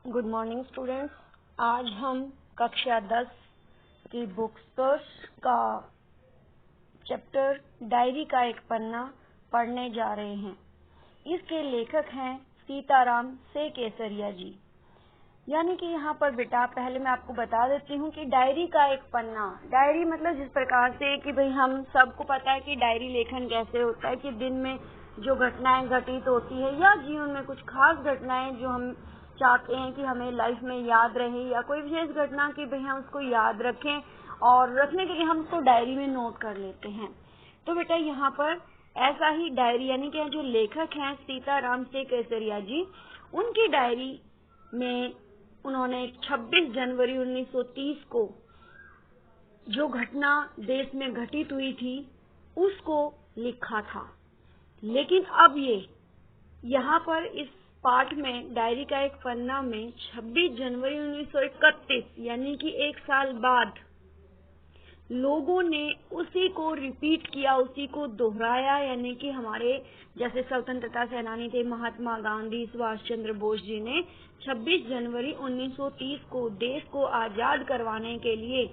Good morning students. आज हम कक्षा 10 की बुक्स का चैप्टर डायरी का एक पन्ना पढ़ने जा रहे हैं। इसके लेखक हैं सीताराम से केसरिया जी। यानी कि यहाँ पर बेटा पहले मैं आपको बता देती हूँ कि डायरी का एक पन्ना, डायरी मतलब जिस प्रकार से कि भाई हम सबको पता है कि डायरी लेखन कैसे होता है, कि दिन में जो घटनाएं घटित होती है या जीवन में कुछ खास घटनाएं जो हम चाहते हैं कि हमें लाइफ में याद रहे, या कोई विशेष घटना की भाई हम उसको याद रखें और रखने के लिए हम उसको डायरी में नोट कर लेते हैं। तो बेटा यहाँ पर ऐसा ही डायरी, यानी कि जो लेखक हैं सीताराम से केसरिया जी, उनकी डायरी में उन्होंने 26 जनवरी 1930 को जो घटना देश में घटित हुई थी उसको लिखा था। लेकिन अब ये यहाँ पर इस पाठ में डायरी का एक पन्ना में 26 जनवरी 1931 यानी कि एक साल बाद लोगों ने उसी को रिपीट किया, उसी को दोहराया। यानी कि हमारे जैसे स्वतंत्रता सेनानी थे महात्मा गांधी, सुभाष चंद्र बोस जी ने 26 जनवरी 1930 को देश को आजाद करवाने के लिए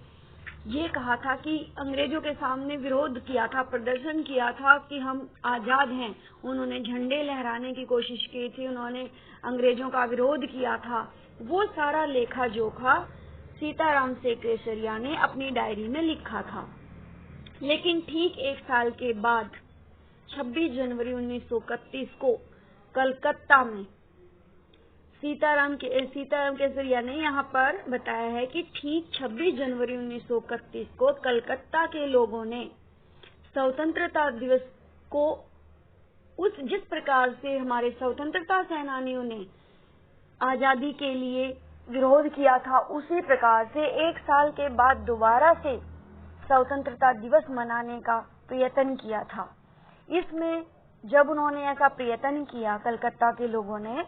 ये कहा था कि अंग्रेजों के सामने विरोध किया था, प्रदर्शन किया था कि हम आजाद हैं। उन्होंने झंडे लहराने की कोशिश की थी, उन्होंने अंग्रेजों का विरोध किया था। वो सारा लेखा जोखा सीताराम से केसरिया ने अपनी डायरी में लिखा था। लेकिन ठीक एक साल के बाद 26 जनवरी 1931 को कलकत्ता में सीताराम केसरिया ने यहाँ पर बताया है कि ठीक 26 जनवरी 1931 को कलकत्ता के लोगों ने स्वतंत्रता दिवस को जिस प्रकार से हमारे स्वतंत्रता सेनानियों ने आजादी के लिए विरोध किया था, उसी प्रकार से एक साल के बाद दोबारा से स्वतंत्रता दिवस मनाने का प्रयत्न किया था। इसमें जब उन्होंने ऐसा प्रयत्न किया कलकत्ता के लोगों ने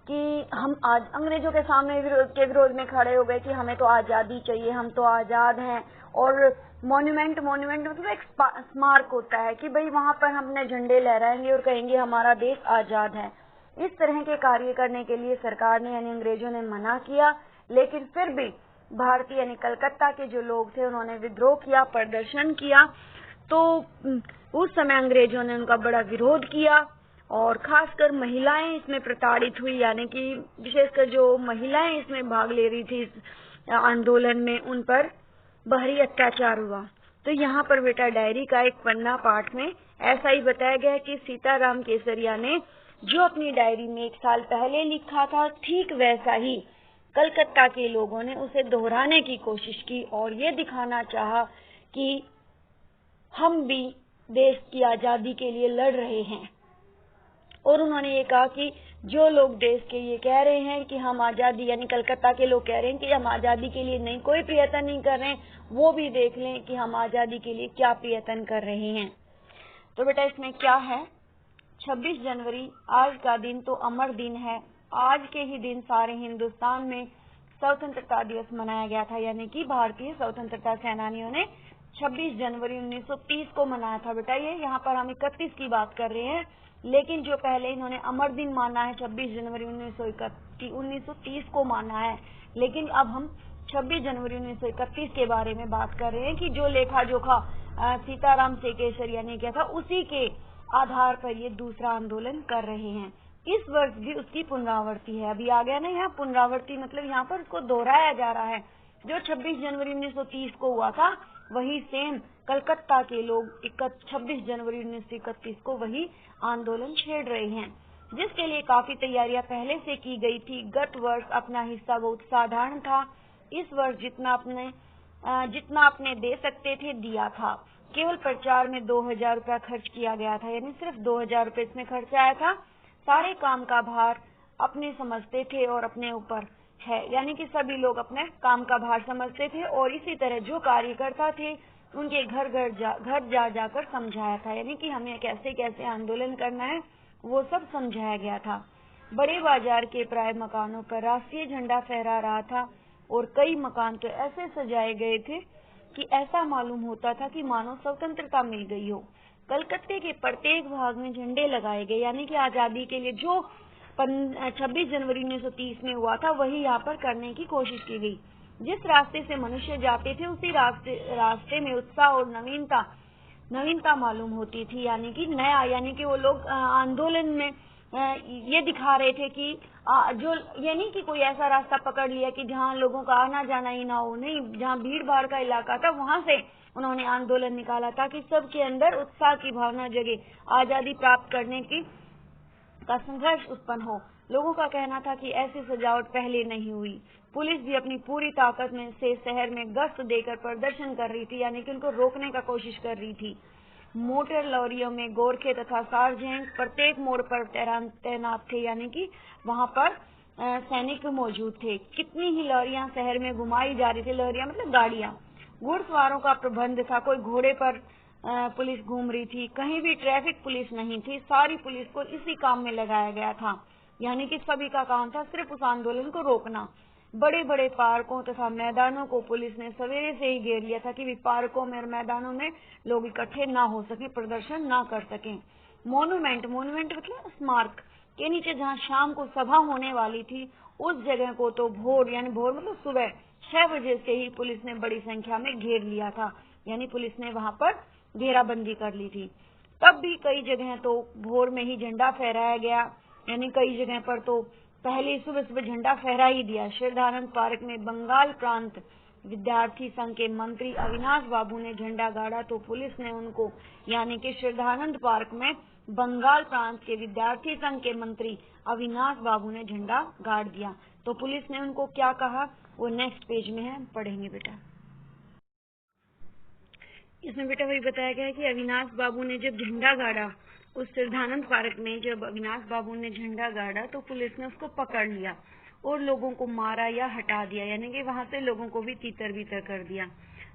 कि हम आज अंग्रेजों के सामने विरोध में खड़े हो गए कि हमें तो आजादी चाहिए, हम तो आजाद हैं। और मॉन्यूमेंट मतलब एक स्मारक होता है कि भाई वहां पर हम अपने झंडे लहराएंगे और कहेंगे हमारा देश आजाद है। इस तरह के कार्य करने के लिए सरकार ने यानी अंग्रेजों ने मना किया। लेकिन फिर भी भारतीय यानी कलकत्ता के जो लोग थे उन्होंने विद्रोह किया, प्रदर्शन किया। तो उस समय अंग्रेजों ने उनका बड़ा विरोध किया और खासकर महिलाएं इसमें प्रताड़ित हुई। यानी कि विशेषकर जो महिलाएं इसमें भाग ले रही थी इस आंदोलन में, उन पर बाहरी अत्याचार हुआ। तो यहाँ पर बेटा डायरी का एक पन्ना पाठ में ऐसा ही बताया गया कि सीताराम केसरिया ने जो अपनी डायरी में एक साल पहले लिखा था, ठीक वैसा ही कलकत्ता के लोगों ने उसे दोहराने की कोशिश की और ये दिखाना चाहा कि हम भी देश की आजादी के लिए लड़ रहे हैं। और उन्होंने ये कहा कि जो लोग देश के ये कह रहे हैं कि हम आजादी, यानी कलकत्ता के लोग कह रहे हैं कि हम आजादी के लिए नहीं कोई प्रयत्न नहीं कर रहे हैं, वो भी देख लें कि हम आजादी के लिए क्या प्रयत्न कर रहे हैं। तो बेटा इसमें क्या है, 26 जनवरी आज का दिन तो अमर दिन है। आज के ही दिन सारे हिंदुस्तान में स्वतंत्रता दिवस मनाया गया था। यानी कि भारतीय स्वतंत्रता सेनानियों ने 26 जनवरी 1930 को मनाया था। बेटा ये यहाँ पर हम 31 की बात कर रहे हैं, लेकिन जो पहले इन्होंने अमर दिन माना है 26 जनवरी 1930 को माना है। लेकिन अब हम 26 जनवरी 1931 के बारे में बात कर रहे हैं कि जो लेखा जोखा सीताराम से केसरिया ने किया था, उसी के आधार पर ये दूसरा आंदोलन कर रहे हैं। इस वर्ष भी उसकी पुनरावृत्ति है। अभी आ गया ना यहाँ पुनरावृत्ति, मतलब यहाँ पर उसको दोहराया जा रहा है। जो 26 जनवरी 1930 को हुआ था वही सेम कलकत्ता के लोग 26 जनवरी 1931 को वही आंदोलन छेड़ रहे हैं, जिसके लिए काफी तैयारियां पहले से की गई थी। गत वर्ष अपना हिस्सा बहुत साधारण था। इस वर्ष जितना अपने दे सकते थे दिया था। केवल प्रचार में 2000 रुपया खर्च किया गया था, यानी सिर्फ 2000 रुपये इसमें खर्च आया था। सारे काम का भार अपने समझते थे और अपने ऊपर है, यानी कि सभी लोग अपने काम का भार समझते थे। और इसी तरह जो कार्यकर्ता थे उनके घर जा जाकर समझाया था, यानी कि हमें कैसे कैसे आंदोलन करना है वो सब समझाया गया था। बड़े बाजार के प्राय मकानों पर राष्ट्रीय झंडा फहरा रहा था और कई मकान तो ऐसे सजाए गए थे कि ऐसा मालूम होता था कि मानो स्वतंत्रता मिल गई हो। कलकत्ते के प्रत्येक भाग में झंडे लगाए गए, यानी कि आजादी के लिए जो 26 जनवरी 1930 में हुआ था, वही यहाँ पर करने की कोशिश की गई। जिस रास्ते से मनुष्य जाते थे उसी रास्ते में उत्साह और नवीनता मालूम होती थी, यानी कि नया, यानी कि वो लोग आंदोलन में ये दिखा रहे थे कि जो ये नहीं कि कोई ऐसा रास्ता पकड़ लिया कि जहाँ लोगों का आना जाना ही ना हो, नहीं, जहाँ भीड़ भाड़ का इलाका था वहां से उन्होंने आंदोलन निकाला ताकि सबके अंदर उत्साह की भावना जगे, आजादी प्राप्त करने का संघर्ष उत्पन्न हो। लोगों का कहना था कि ऐसी सजावट पहले नहीं हुई। पुलिस भी अपनी पूरी ताकत में से शहर में गश्त देकर प्रदर्शन कर रही थी, यानी कि उनको रोकने का कोशिश कर रही थी। मोटर लॉरियों में गोरखे तथा सार्जेंट प्रत्येक मोड़ पर तैनात थे, यानी कि वहां पर सैनिक मौजूद थे। कितनी ही लॉरियां शहर में घुमाई जा रही थी, लॉरियां मतलब गाड़ियां। घुड़सवारों का प्रबंध था, कोई घोड़े पर पुलिस घूम रही थी। कहीं भी ट्रैफिक पुलिस नहीं थी, सारी पुलिस को इसी काम में लगाया गया था, यानी कि सभी का काम था सिर्फ उस आंदोलन को रोकना। बड़े बड़े पार्कों तथा मैदानों को पुलिस ने सवेरे से ही घेर लिया था कि पार्कों में और मैदानों में लोग इकट्ठे ना हो सके, प्रदर्शन ना कर सकें। मोन्यूमेंट मतलब स्मारक के नीचे जहाँ शाम को सभा होने वाली थी, उस जगह को तो भोर, यानी भोर मतलब सुबह 6 बजे से ही पुलिस ने बड़ी संख्या में घेर लिया था, यानी पुलिस ने वहां पर घेराबंदी कर ली थी। तब भी कई जगह तो भोर में ही झंडा फहराया गया, यानी कई जगह पर तो पहले सुबह सुबह झंडा फहरा ही दिया। श्रद्धानंद पार्क में बंगाल प्रांत विद्यार्थी संघ के मंत्री अविनाश बाबू ने झंडा गाड़ा, तो पुलिस ने उनको, यानी कि श्रद्धानंद पार्क में बंगाल प्रांत के विद्यार्थी संघ के मंत्री अविनाश बाबू ने झंडा गाड़ दिया। तो पुलिस ने उनको क्या कहा वो नेक्स्ट पेज में है, पढ़ेंगे बेटा। इसमें बेटा वही बताया गया है कि अविनाश बाबू ने जब झंडा गाड़ा उस श्रद्धानंद पार्क में, जब अविनाश बाबू ने झंडा गाड़ा तो पुलिस ने उसको पकड़ लिया और लोगों को मारा या हटा दिया, यानी कि वहां से लोगों को भी तीतर बीतर कर दिया।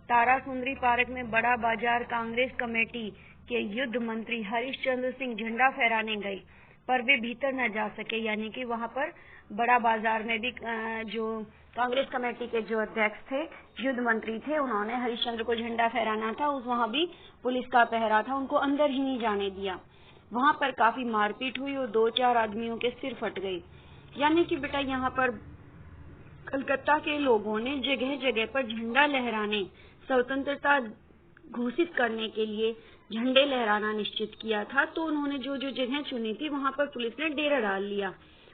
तारा सुंदरी पार्क में बड़ा बाजार कांग्रेस कमेटी के युद्ध मंत्री हरिश्चंद्र सिंह झंडा फहराने गए, पर वे भीतर न जा सके, यानी कि वहां पर बड़ा बाजार में भी जो कांग्रेस कमेटी के जो अध्यक्ष थे, युद्ध मंत्री थे, उन्होंने हरिश्चंद्र को झंडा फहराना था, वहां भी पुलिस का पहरा था, उनको अंदर ही नहीं जाने दिया। वहां पर काफी मारपीट हुई और 2-4 आदमियों के सिर फट गए। यानी कि बेटा यहाँ पर कलकत्ता के लोगों ने जगह जगह पर झंडा लहराने, स्वतंत्रता घोषित करने के लिए झंडे लहराना निश्चित किया था। तो उन्होंने जो जो जगह चुनी थी वहां पर पुलिस ने डेरा डाल लिया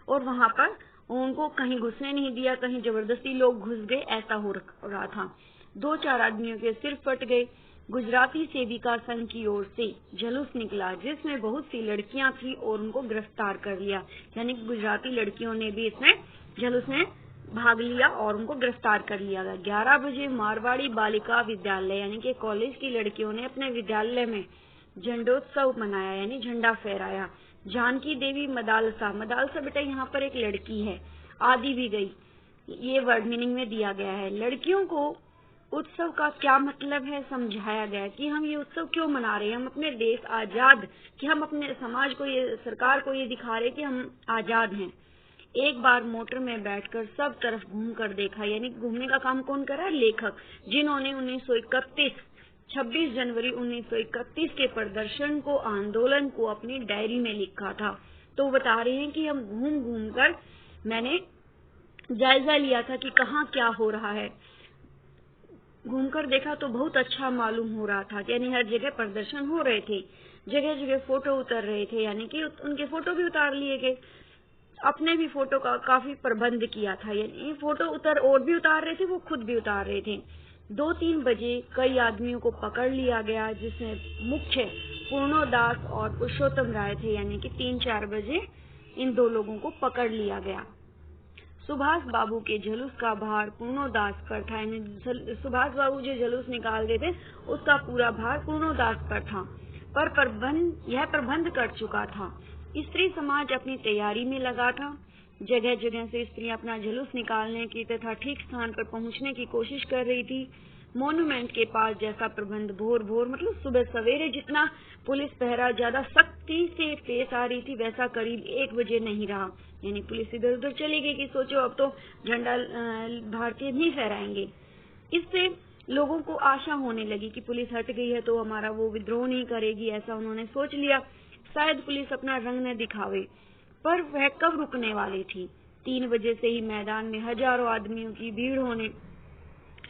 और वहां पर उनको कहीं घुसने नहीं दिया, कहीं जबरदस्ती लोग घुस गए, ऐसा हो रहा था। 2-4 आदमियों के सिर फट गए। गुजराती सेविका संघ की ओर से जुलूस निकला जिसमें बहुत सी लड़कियां थी और उनको गिरफ्तार कर लिया, यानी कि गुजराती लड़कियों ने भी इसमें जुलूस में भाग लिया और उनको गिरफ्तार कर लिया गया। 11 बजे मारवाड़ी बालिका विद्यालय यानी कि कॉलेज की लड़कियों ने अपने विद्यालय में झंडोत्सव मनाया, यानी झंडा फहराया। जानकी देवी मदालसा बेटा यहाँ पर एक लड़की है, आदि भी गई, ये वर्ड मीनिंग में दिया गया है। लड़कियों को उत्सव का क्या मतलब है समझाया गया कि हम ये उत्सव क्यों मना रहे हैं, हम अपने देश आजाद, कि हम अपने समाज को, ये सरकार को ये दिखा रहे कि हम आजाद हैं। एक बार मोटर में बैठकर सब तरफ घूम कर देखा, यानी घूमने का काम कौन कर रहा है, लेखक, जिन्होंने 26 जनवरी 1931 के प्रदर्शन को, आंदोलन को अपनी डायरी में लिखा था। तो बता रहे हैं कि हम घूम घूम कर मैंने जायजा लिया था कि कहाँ क्या हो रहा है। घूमकर देखा तो बहुत अच्छा मालूम हो रहा था, यानी हर जगह प्रदर्शन हो रहे थे, जगह जगह फोटो उतर रहे थे, यानी कि उनके फोटो भी उतार लिए गए। अपने भी फोटो का काफी प्रबंध किया था, यानी फोटो और भी उतार रहे थे, वो खुद भी उतार रहे थे। 2-3 बजे कई आदमियों को पकड़ लिया गया, जिसमें मुख्य पूर्णोदास और पुरुषोत्तम राय थे, यानी कि 3-4 बजे इन 2 लोगों को पकड़ लिया गया। सुभाष बाबू के जुलूस का भार पूर्णोदास पर था, यानी सुभाष बाबू जो जुलूस निकालते थे उसका पूरा भार पूर्णोदास पर था, पर यह प्रबंध कर चुका था। स्त्री समाज अपनी तैयारी में लगा था। जगह जगह से स्त्रियां अपना जुलूस निकालने की तथा ठीक स्थान पर पहुंचने की कोशिश कर रही थी। मोन्यूमेंट के पास जैसा प्रबंध भोर मतलब सुबह सवेरे जितना पुलिस पहरा ज्यादा सख्ती से पेश आ रही थी, वैसा करीब 1 बजे नहीं रहा, यानी पुलिस इधर उधर चली गई कि सोचो अब तो झंडा भारतीय नहीं फहराएंगे। इससे लोगों को आशा होने लगी कि पुलिस हट गई है तो हमारा वो विद्रोह नहीं करेगी, ऐसा उन्होंने सोच लिया, शायद पुलिस अपना रंग न दिखावे। पर वह कब रुकने वाली थी। 3 बजे से ही मैदान में हजारों आदमियों की भीड़ होने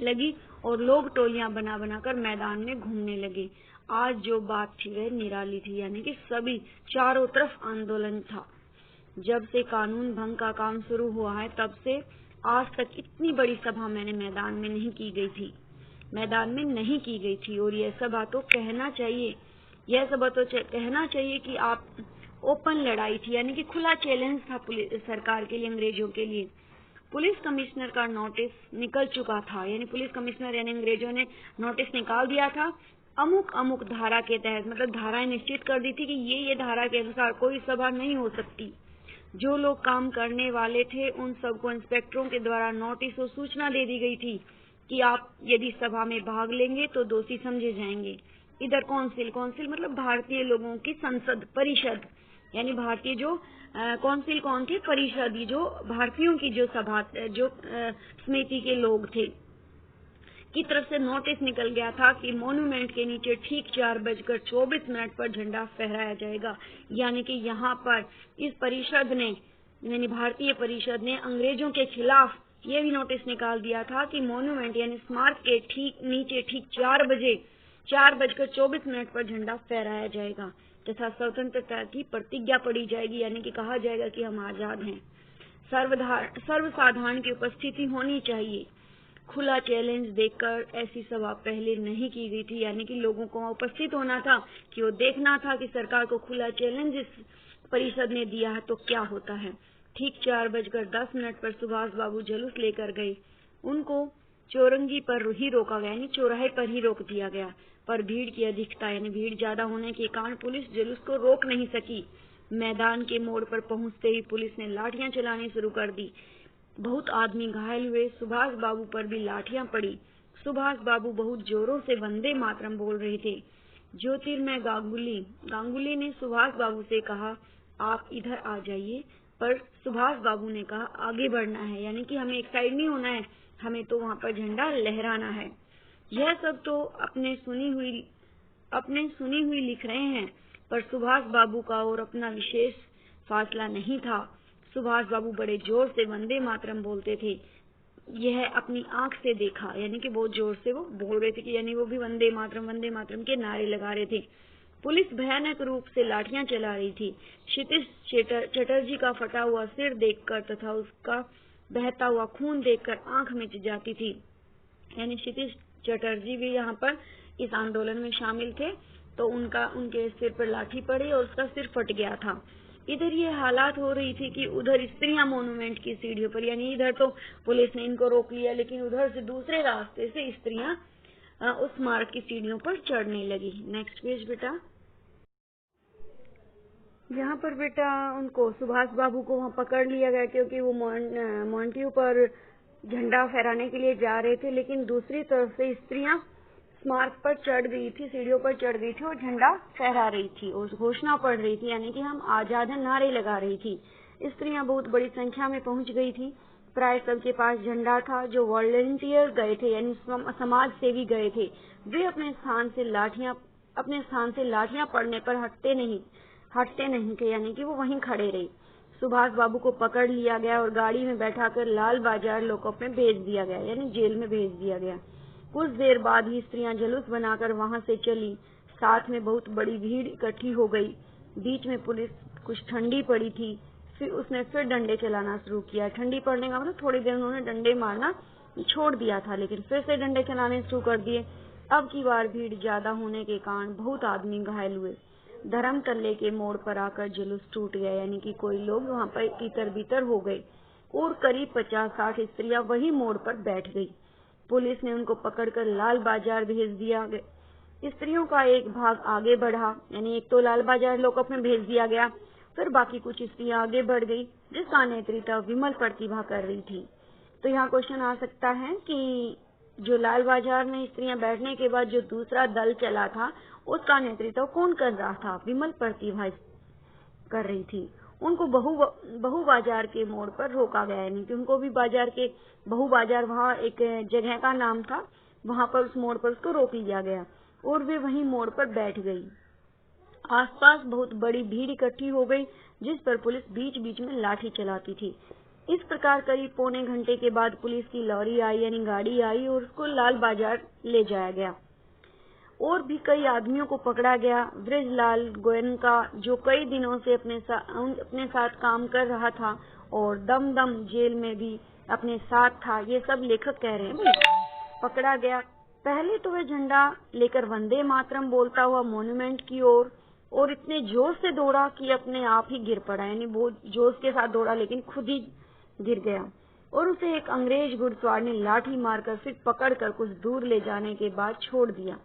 लगी और लोग टोलियां बना बनाकर मैदान में घूमने लगे। आज जो बात थी वह निराली थी, यानी कि सभी चारों तरफ आंदोलन था। जब से कानून भंग का काम शुरू हुआ है तब से आज तक इतनी बड़ी सभा मैंने मैदान में नहीं की थी और यह सभा तो कहना चाहिए कि आप ओपन लड़ाई थी, यानी कि खुला चैलेंज था सरकार के लिए, अंग्रेजों के लिए। पुलिस कमिश्नर का नोटिस निकल चुका था, यानी पुलिस कमिश्नर यानी अंग्रेजों ने नोटिस निकाल दिया था। अमुक धारा के तहत, मतलब धाराएं निश्चित कर दी थी कि ये धारा के अनुसार कोई सभा नहीं हो सकती। जो लोग काम करने वाले थे उन सबको इंस्पेक्टरों के द्वारा नोटिस और सूचना दे दी गई थी कि आप यदि सभा में भाग लेंगे तो दोषी समझे जाएंगे। इधर कौंसिल मतलब भारतीय लोगों की संसद परिषद, यानी भारतीय जो कौंसिल कौन थे, परिषद, जो भारतीयों की जो सभा समिति के लोग थे की तरफ से नोटिस निकल गया था कि मॉन्यूमेंट के नीचे ठीक 4:24 पर झंडा फहराया जाएगा। यानी कि यहाँ पर इस परिषद ने, यानी भारतीय परिषद ने अंग्रेजों के खिलाफ ये भी नोटिस निकाल दिया था कि मॉन्यूमेंट यानी स्मारक के ठीक नीचे ठीक 4:24 पर झंडा फहराया जाएगा तथा स्वतंत्रता की प्रतिज्ञा पड़ी जाएगी, यानी कि कहा जाएगा कि हम आजाद हैं। सर्वसाधारण की उपस्थिति होनी चाहिए। खुला चैलेंज देकर ऐसी सभा पहले नहीं की गई थी, यानी कि लोगों को वहां उपस्थित होना था कि वो देखना था कि सरकार को खुला चैलेंज इस परिषद ने दिया है तो क्या होता है। ठीक 4:10 पर सुभाष बाबू जुलूस लेकर गए। उनको चौरंगी पर ही रोका गया, यानी चौराहे पर ही रोक दिया गया, पर भीड़ की अधिकता यानी भीड़ ज्यादा होने के कारण पुलिस जुलूस को रोक नहीं सकी। मैदान के मोड़ पर पहुंचते ही पुलिस ने लाठियां चलानी शुरू कर दी। बहुत आदमी घायल हुए। सुभाष बाबू पर भी लाठियां पड़ी। सुभाष बाबू बहुत जोरों से वंदे मातरम बोल रहे थे। ज्योतिर्मय गांगुली ने सुभाष बाबू से कहा, आप इधर आ जाइए, पर सुभाष बाबू ने कहा आगे बढ़ना है, यानी कि हमें एक साइड नहीं होना है, हमें तो वहां पर झंडा लहराना है। यह सब तो अपने सुनी हुई लिख रहे हैं, पर सुभाष बाबू का और अपना विशेष फासला नहीं था। सुभाष बाबू बड़े जोर से वंदे मातरम बोलते थे। यह अपनी आंख से देखा, यानी कि बहुत जोर से वो बोल रहे थे कि यानी वो भी वंदे मातरम के नारे लगा रहे थे। पुलिस भयानक रूप से लाठियां चला रही थी। क्षितिज चटर्जी का फटा हुआ सिर देखकर तथा उसका बहता हुआ खून देखकर आंख मिच जाती थी। यानी क्षितिज चटर्जी भी यहाँ पर इस आंदोलन में शामिल थे, तो उनके सिर पर लाठी पड़ी और उसका सिर फट गया था। इधर ये हालात हो रही थी कि उधर स्त्रियां मॉन्यूमेंट की सीढ़ियों पर, यानी इधर तो पुलिस ने इनको रोक लिया, लेकिन उधर से दूसरे रास्ते से स्त्रियां उस स्मारक की सीढ़ियों पर चढ़ने लगी। नेक्स्ट पेज बेटा। यहाँ पर बेटा उनको सुभाष बाबू को वहाँ पकड़ लिया गया क्योंकि वो मॉन्ट्यू पर झंडा फहराने के लिए जा रहे थे, लेकिन दूसरी तरफ से स्त्रियां स्मारक पर चढ़ गई थी, सीढ़ियों पर चढ़ गई थी और झंडा फहरा रही थी और घोषणा पढ़ रही थी, यानी कि हम आजाद हैं नारे लगा रही थी। स्त्रियां बहुत बड़ी संख्या में पहुंच गई थी। प्राय सबके पास झंडा था। जो वॉलंटियर गए थे यानी समाज सेवी गए थे, वे अपने स्थान से लाठियां पड़ने पर हटते नहीं थे, यानी कि वो वहीं खड़े रहे। सुभाष बाबू को पकड़ लिया गया और गाड़ी में बैठाकर लाल बाजार लॉकअप में भेज दिया गया, यानी जेल में भेज दिया गया। कुछ देर बाद ही स्त्रियां जुलूस बनाकर वहां से चली। साथ में बहुत बड़ी भीड़ इकट्ठी हो गई। बीच में पुलिस कुछ ठंडी पड़ी थी, फिर उसने फिर डंडे चलाना शुरू किया। ठंडी पड़ने का मतलब थोड़ी देर उन्होंने डंडे मारना छोड़ दिया था, लेकिन फिर से डंडे चलाने शुरू कर दिए। अब की बार भीड़ ज्यादा होने के कारण बहुत आदमी घायल हुए। धर्म तल्ले के मोड़ पर आकर जुलूस टूट गया, यानी कि कोई लोग वहां पर तितर बितर हो गए और करीब 50-60 स्त्रियां वही मोड़ पर बैठ गई। पुलिस ने उनको पकड़कर लाल बाजार भेज दिया। स्त्रियों का एक भाग आगे बढ़ा, यानी एक तो लाल बाजार लॉकअप में भेज दिया गया, फिर बाकी कुछ स्त्रियां आगे बढ़ गई, जिसका नेतृत्व विमल प्रतिभा कर रही थी। तो यहाँ क्वेश्चन आ सकता है कि जो लाल बाजार में स्त्रियां बैठने के बाद जो दूसरा दल चला था, उसका नेतृत्व कौन कर रहा था? विमल प्रतिभा कर रही थी। उनको बहु बाजार के मोड़ पर रोका गया, यानी कि उनको भी बाजार के बहु बाजार, वहाँ एक जगह का नाम था, वहां पर उस मोड़ पर उसको रोक लिया गया और वे वहीं मोड़ पर बैठ गई। आसपास बहुत बड़ी भीड़ इकट्ठी हो गई। जिस पर पुलिस बीच बीच में लाठी चलाती थी। इस प्रकार करीब पौने घंटे के बाद पुलिस की लॉरी आई यानी गाड़ी आई और उसको लाल बाजार ले जाया गया। और भी कई आदमियों को पकड़ा गया। ब्रजलाल गोयनका जो कई दिनों से अपने साथ काम कर रहा था और दम जेल में भी अपने साथ था, ये सब लेखक कह रहे हैं, पकड़ा गया। पहले तो वह झंडा लेकर वंदे मातरम बोलता हुआ मॉन्यूमेंट की ओर और इतने जोर से दौड़ा कि अपने आप ही गिर पड़ा, यानी बहुत जोश के साथ दौड़ा लेकिन खुद ही गिर गया। और उसे एक अंग्रेज घुड़सवार ने लाठी मारकर फिर पकड़कर कुछ दूर ले जाने के बाद छोड़ दिया।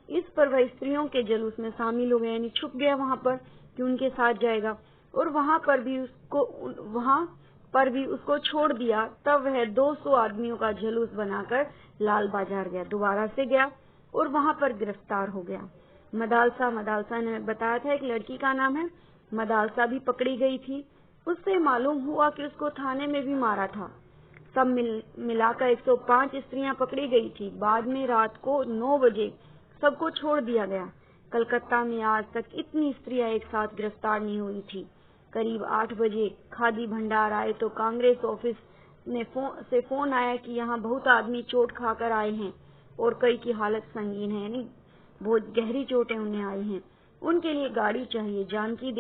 इस पर वह स्त्रियों के जुलूस में शामिल हो गया, यानी छुप गया वहां पर कि उनके साथ जाएगा और वहां पर भी उसको छोड़ दिया। तब वह 200 आदमियों का जुलूस बनाकर लाल बाजार गया, दोबारा से गया और वहां पर गिरफ्तार हो गया। मदालसा ने बताया था एक लड़की का नाम है, मदालसा भी पकड़ी गई थी। उससे मालूम हुआ कि उसको थाने में भी मारा था। सब मिलाकर 105 स्त्रियां पकड़ी गई थी। बाद में रात को 9 बजे सबको छोड़ दिया गया। कलकत्ता में आज तक इतनी स्त्रियां एक साथ गिरफ्तार नहीं हुई थी। करीब 8 बजे खादी भंडार आए तो कांग्रेस ऑफिस से फोन आया कि यहाँ बहुत आदमी चोट खाकर आए हैं और कई की हालत संगीन है, यानी बहुत गहरी चोटें उन्हें आई हैं। उनके लिए गाड़ी चाहिए। जानकी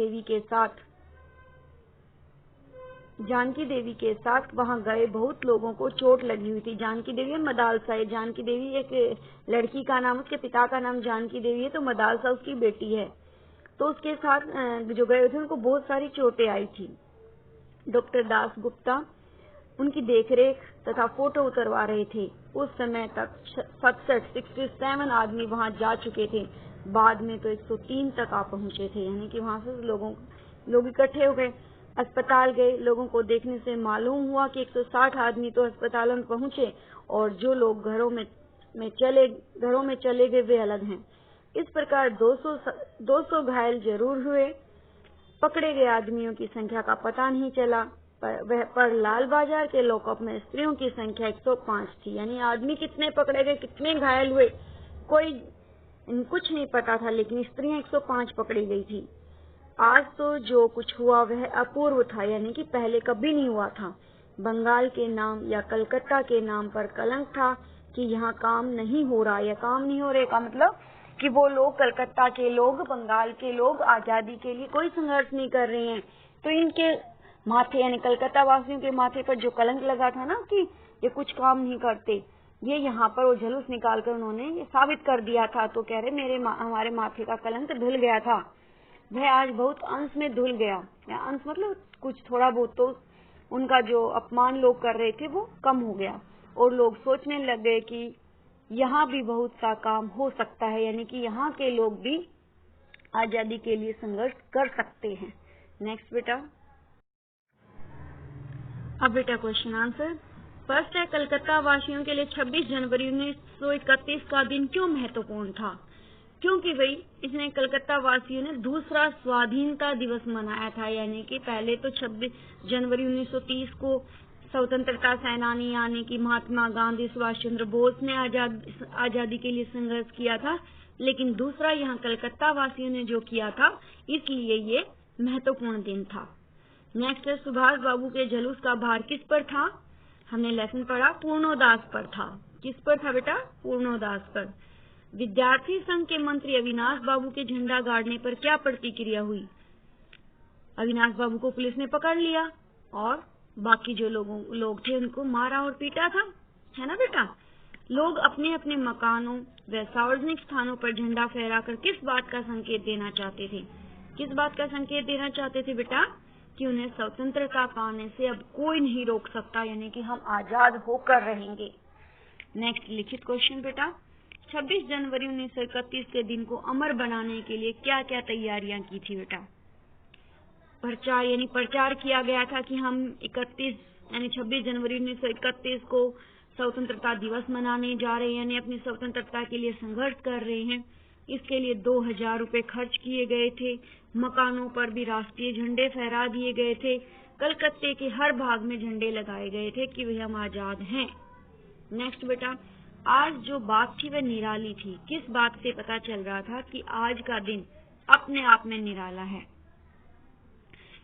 देवी के साथ वहां गए बहुत लोगों को चोट लगी हुई थी। जानकी देवी मदालसा है। जानकी देवी एक लड़की का नाम, उसके पिता का नाम जानकी देवी है, तो मदालसा उसकी बेटी है। तो उसके साथ जो गए थे उनको बहुत सारी चोटें आई थी। डॉक्टर दास गुप्ता उनकी देखरेख तथा फोटो उतरवा रहे थे। उस समय तक 67 आदमी वहां जा चुके थे। बाद में तो 103 तक आ पहुंचे थे, यानी कि वहां से लोग इकट्ठे हो गए। अस्पताल गए। लोगों को देखने से मालूम हुआ कि 160 आदमी तो अस्पताल में पहुंचे और जो लोग घरों में चले गए वे अलग हैं। इस प्रकार 200 घायल जरूर हुए। पकड़े गए आदमियों की संख्या का पता नहीं चला, पर लाल बाजार के लॉकअप में स्त्रियों की संख्या 105 थी, यानी आदमी कितने पकड़े गए, कितने घायल हुए, कोई कुछ नहीं पता था, लेकिन स्त्रियां 105 पकड़ी गई थी। आज तो जो कुछ हुआ वह अपूर्व था, यानी कि पहले कभी नहीं हुआ था। बंगाल के नाम या कलकत्ता के नाम पर कलंक था कि यहाँ काम नहीं हो रहा, या काम नहीं हो रहे का मतलब कि वो लोग, कलकत्ता के लोग, बंगाल के लोग आजादी के लिए कोई संघर्ष नहीं कर रहे हैं। तो इनके माथे, यानी कलकत्ता वासियों के माथे पर जो कलंक लगा था ना कि ये कुछ काम नहीं करते, ये यहाँ पर वो जुलूस निकालकर उन्होंने ये साबित कर दिया था। तो कह रहे हमारे माथे का कलंक धुल गया था, वह आज बहुत अंश में धुल गया। अंश मतलब कुछ थोड़ा बहुत, तो उनका जो अपमान लोग कर रहे थे वो कम हो गया और लोग सोचने लग गए कि यहाँ भी बहुत सा काम हो सकता है, यानी कि यहाँ के लोग भी आजादी के लिए संघर्ष कर सकते हैं। नेक्स्ट बेटा। अब बेटा क्वेश्चन आंसर। फर्स्ट है, कलकत्ता वासियों के लिए 26 जनवरी 1931 का दिन क्यों महत्वपूर्ण था? क्योंकि भाई इसमें कलकत्ता वासियों ने दूसरा स्वाधीनता दिवस मनाया था, यानी कि पहले तो 26 जनवरी 1930 को स्वतंत्रता सेनानी यानी कि महात्मा गांधी, सुभाष चंद्र बोस ने आजादी के लिए संघर्ष किया था, लेकिन दूसरा यहाँ कलकत्ता वासियों ने जो किया था, इसलिए ये महत्वपूर्ण दिन था। नेक्स्ट है, सुभाष बाबू के जुलूस का भार किस पर था? हमने लेसन पढ़ा पूर्णोदास पर था। किस पर था बेटा? पूर्णोदास पर। विद्यार्थी संघ के मंत्री अविनाश बाबू के झंडा गाड़ने पर क्या प्रतिक्रिया हुई? अविनाश बाबू को पुलिस ने पकड़ लिया और बाकी जो लोग थे उनको मारा और पीटा था, है ना बेटा। लोग अपने अपने मकानों व सार्वजनिक स्थानों पर झंडा फहराकर किस बात का संकेत देना चाहते थे? किस बात का संकेत देना चाहते थे बेटा? कि उन्हें स्वतंत्रता पाने से अब कोई नहीं रोक सकता, यानी कि हम आजाद होकर रहेंगे। नेक्स्ट लिखित क्वेश्चन बेटा। 26 जनवरी 1931 के दिन को अमर बनाने के लिए क्या क्या तैयारियां की थी बेटा? प्रचार किया गया था कि हम 26 जनवरी 1931 को स्वतंत्रता दिवस मनाने जा रहे हैं, यानी अपनी स्वतंत्रता के लिए संघर्ष कर रहे हैं। इसके लिए 2000 रुपए खर्च किए गए थे। मकानों पर भी राष्ट्रीय झंडे फहरा दिए गए थे। कलकत्ते के हर भाग में झंडे लगाए गए थे कि वह हम आजाद हैं। नेक्स्ट बेटा, आज जो बात थी वह निराली थी। किस बात से पता चल रहा था कि आज का दिन अपने आप में निराला है?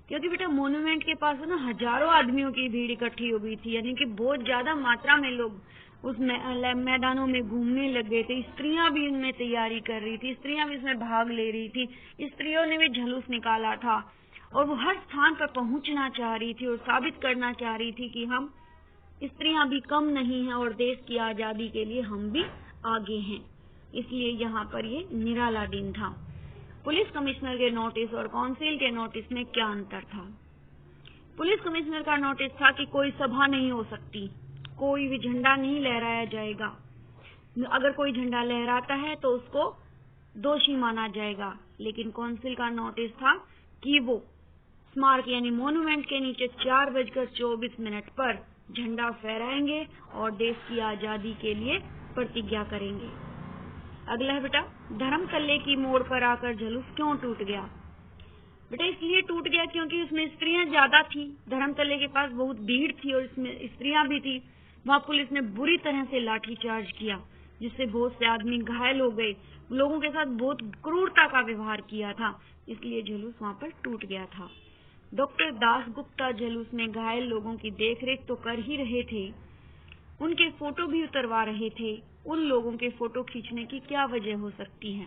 क्योंकि बेटा मॉन्यूमेंट के पास ना हजारों आदमियों की भीड़ इकट्ठी हो गई थी, यानी कि बहुत ज्यादा मात्रा में लोग उस मैदानों में घूमने लग गए थे। स्त्रियां भी इनमें तैयारी कर रही थी, स्त्रियां भी इसमें भाग ले रही थी, स्त्रियों ने भी जुलूस निकाला था और वो हर स्थान पर पहुंचना चाह रही थी और साबित करना चाह रही थी कि हम स्त्रियां भी कम नहीं हैं और देश की आजादी के लिए हम भी आगे हैं। इसलिए यहाँ पर ये निराला दिन था। पुलिस कमिश्नर के नोटिस और काउंसिल के नोटिस में क्या अंतर था? पुलिस कमिश्नर का नोटिस था कि कोई सभा नहीं हो सकती, कोई भी झंडा नहीं लहराया जाएगा, अगर कोई झंडा लहराता है तो उसको दोषी माना जाएगा। लेकिन काउंसिल का नोटिस था कि वो स्मारक यानी मॉन्यूमेंट के नीचे 4:24 पर झंडा फहराएंगे और देश की आजादी के लिए प्रतिज्ञा करेंगे। अगला है बेटा, धर्मतल्ले की मोड़ पर आकर जुलूस क्यों टूट गया? बेटा इसलिए टूट गया क्योंकि उसमें स्त्रियां ज्यादा थी, धर्मतल्ले के पास बहुत भीड़ थी और इसमें स्त्रियां भी थी। वहां पुलिस ने बुरी तरह से लाठीचार्ज किया, जिससे बहुत से आदमी घायल हो गए। लोगों के साथ बहुत क्रूरता का व्यवहार किया था, इसलिए जुलूस वहां पर टूट गया था। डॉक्टर दास गुप्ता जुलूस में घायल लोगों की देखरेख तो कर ही रहे थे, उनके फोटो भी उतरवा रहे थे। उन लोगों के फोटो खींचने की क्या वजह हो सकती है?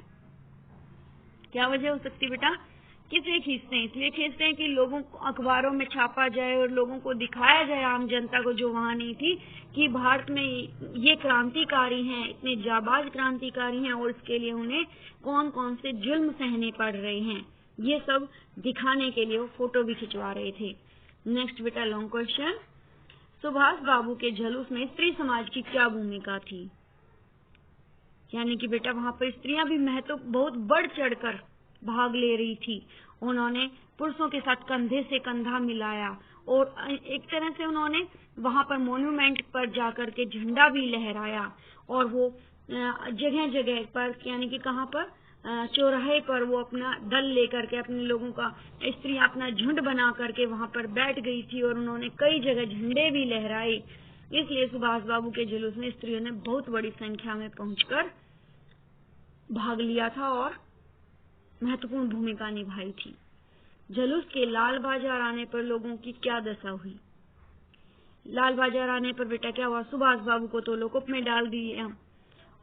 क्या वजह हो सकती है बेटा? किसलिए खींचते हैं? इसलिए खींचते हैं कि लोगों को अखबारों में छापा जाए और लोगों को दिखाया जाए, आम जनता को जो वहां नहीं थी, कि भारत में ये क्रांतिकारी हैं, इतने जाबाज क्रांतिकारी हैं और इसके लिए उन्हें कौन कौन से जुल्म सहने पड़ रहे हैं, ये सब दिखाने के लिए वो फोटो भी खिंचवा रहे थे। नेक्स्ट बेटा लॉन्ग क्वेश्चन, सुभाष बाबू के जुलूस में स्त्री समाज की क्या भूमिका थी? यानी कि बेटा वहां पर स्त्रियां भी बहुत बढ़ चढ़कर भाग ले रही थी। उन्होंने पुरुषों के साथ कंधे से कंधा मिलाया और एक तरह से उन्होंने वहां पर मॉन्यूमेंट पर जाकर के झंडा भी लहराया और वो जगह जगह पर यानी कि कहाँ पर चौराहे पर वो अपना दल लेकर के अपने लोगों का स्त्रियां अपना झुंड बना करके वहां पर बैठ गई थी और उन्होंने कई जगह झंडे भी लहराए। इसलिए सुभाष बाबू के जुलूस में स्त्रियों ने बहुत बड़ी संख्या में पहुंचकर भाग लिया था और महत्वपूर्ण भूमिका निभाई थी। जुलूस के लाल बाजार आने पर लोगों की क्या दशा हुई? लाल बाजार आने पर बेटा क्या हुआ? सुभाष बाबू को तो लोकोप में डाल दिया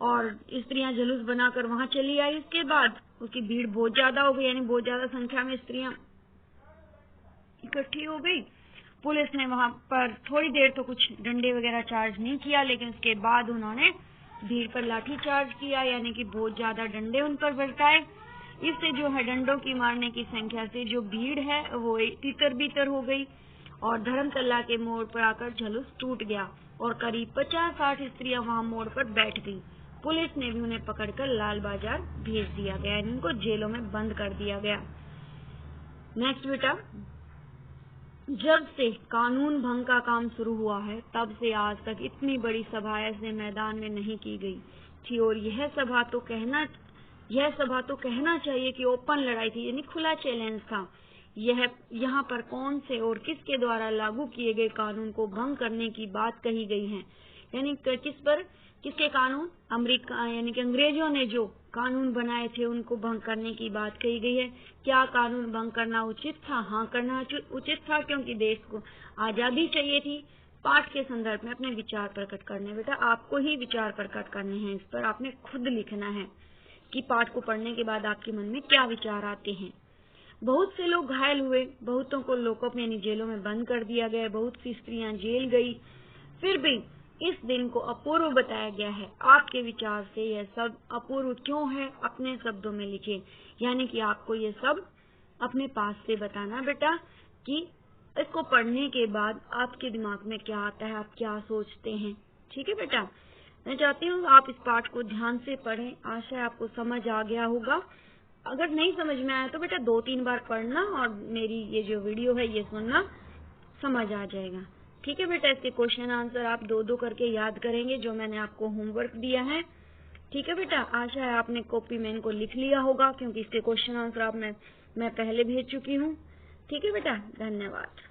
और स्त्रियां जुलूस बनाकर वहां चली आई। इसके बाद उसकी भीड़ बहुत ज्यादा हो गई, यानी बहुत ज्यादा संख्या में स्त्रियां इकट्ठी हो गई। पुलिस ने वहां पर थोड़ी देर तो कुछ डंडे वगैरह चार्ज नहीं किया, लेकिन उसके बाद उन्होंने भीड़ पर लाठी चार्ज किया, यानी कि बहुत ज्यादा डंडे उन पर बरसाए। इससे जो है डंडों की मारने की संख्या से जो भीड़ है वो तितर बितर हो गई और धर्मतल्ला के मोड़ पर आकर जुलूस टूट गया और करीब 50-60 स्त्रियां वहां मोड़ पर बैठ गई। पुलिस ने भी उन्हें पकड़कर लाल बाजार भेज दिया गया, इनको जेलों में बंद कर दिया गया। नेक्स्ट बेटा, जब से कानून भंग का काम शुरू हुआ है तब से आज तक इतनी बड़ी सभा ऐसे मैदान में नहीं की गई थी और यह सभा तो कहना चाहिए कि ओपन लड़ाई थी, यानी खुला चैलेंज था। यहाँ पर कौन से और किसके द्वारा लागू किए गए कानून को भंग करने की बात कही गई है, यानी किसके कानून? अमेरिका यानी कि अंग्रेजों ने जो कानून बनाए थे उनको भंग करने की बात कही गई है। क्या कानून भंग करना उचित था? हाँ, करना उचित था, क्योंकि देश को आजादी चाहिए थी। पाठ के संदर्भ में अपने विचार प्रकट करने, बेटा आपको ही विचार प्रकट करने हैं, इस पर आपने खुद लिखना है कि पाठ को पढ़ने के बाद आपके मन में क्या विचार आते हैं। बहुत से लोग घायल हुए, बहुतों को लोकोप यानी जेलों में बंद कर दिया गया, बहुत सी स्त्रियां जेल गई। फिर भी इस दिन को अपूर्व बताया गया है। आपके विचार से यह सब अपूर्व क्यों है, अपने शब्दों में लिखिए, यानी कि आपको ये सब अपने पास से बताना बेटा कि इसको पढ़ने के बाद आपके दिमाग में क्या आता है, आप क्या सोचते हैं। ठीक है बेटा, मैं चाहती हूँ आप इस पाठ को ध्यान से पढ़ें। आशा है आपको समझ आ गया होगा। अगर नहीं समझ में आया तो बेटा 2-3 बार पढ़ना और मेरी ये जो वीडियो है ये सुनना, समझ आ जाएगा। ठीक है बेटा, इसके क्वेश्चन आंसर आप 2-2 करके याद करेंगे जो मैंने आपको होमवर्क दिया है। ठीक है बेटा, आशा है आपने कॉपी में इनको लिख लिया होगा, क्योंकि इसके क्वेश्चन आंसर मैं पहले भेज चुकी हूँ। ठीक है बेटा, धन्यवाद।